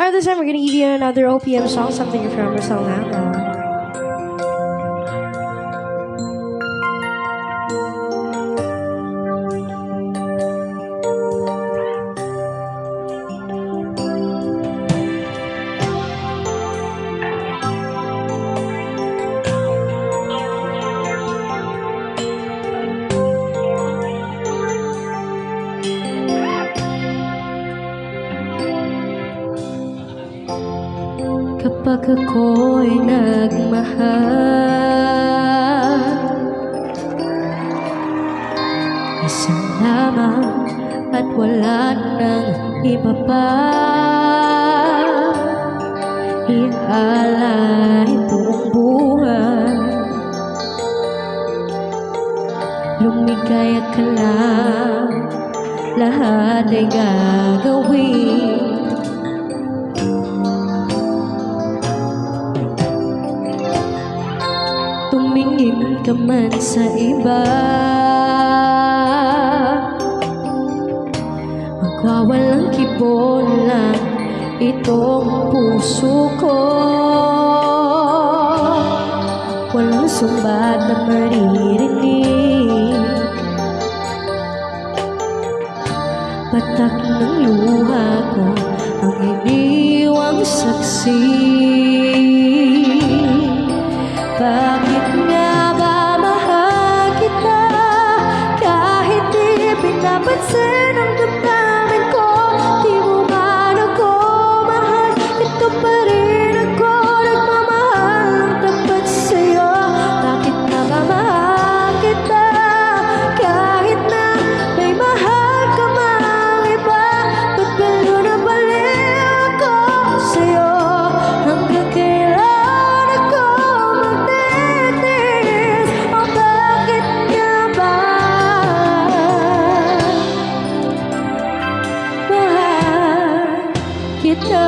Alright, this time we're gonna give you another OPM song, something from Marcel Nava. Kapag ako'y nagmahal, isa lamang at wala nang iba pa. Ialay buong buhay, lumigaya ka lang, lahat ay gagawin. Tumingin ka man sa iba, magwawalang kibon lang itong puso ko. Walang sumbat na maririnig, patak ng luha ko ang iniwang saksi. Bakit nga ba mahal kita kahit di pinapansin ang damdamin ko? Di mo man ako mahal, ito pa rin ako nagmamahal ng tapat sa'yo. Bakit nga ba mahal kita kahit na may mahal ka mang iba? Ba't baliw na baliw ako sa'yo? Hanggang kailan ako magtitiis? O bakit nga ba mahal kita?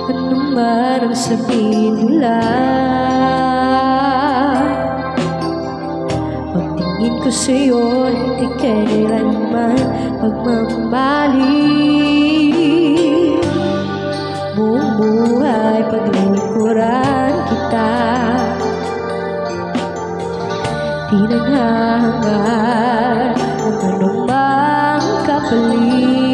Ano man ang sabihin nila, pagtingin ko sa'yo, hindi kailanman pagmamali. Buong buhay paglilingkuran kita, di naghahangad ng anumang kapalit.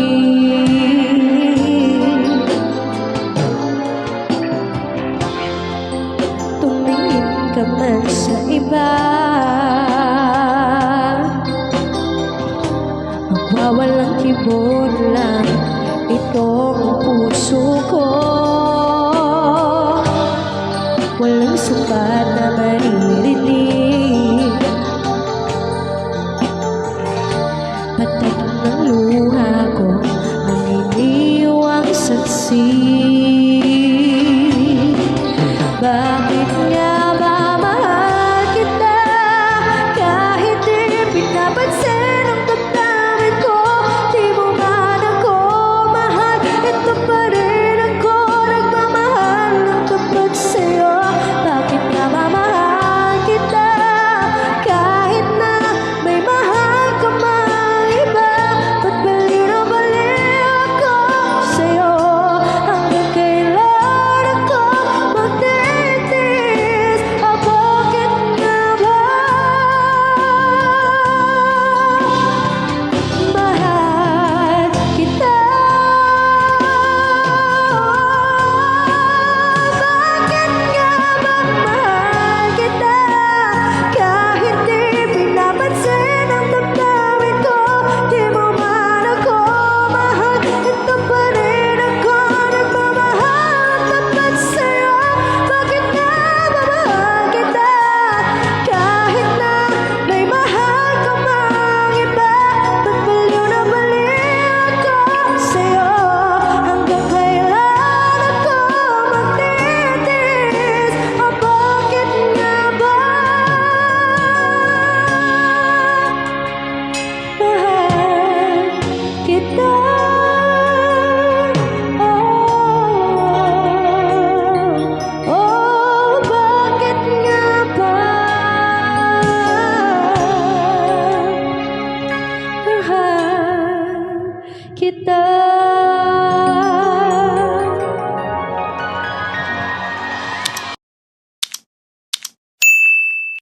Tumingin ka man sa iba, magwawalang kibon lang itong puso ko. Walang sumbat na maririnig, patak ng luha ko ang iniwang saksi. Bakit nga ba mahal kita kahit di pinapansin ang damdamin ko? Di mo man ako mahal, ito pa rin ako nagmamahal ng tapat sa'yo. Bakit nga ba mahal kita kahit na may mahal ka mang iba? Ba't baliw na baliw ako sa'yo? Hanggang kailan ako magtitiis? O bakit nga ba mahal kita? Bakit nga ba mahal kita kahit di pinapansin ang damdamin ko? Di mo man ako mahal, ito pa rin ako nagmamahal ng tapat sa'yo. Bakit nga ba mahal kita kahit na may mahal ka mang iba? Ba't baliw na baliw ako sa'yo? Hanggang kailan ako magtitiis? O bakit nga ba mahal kita? Oh.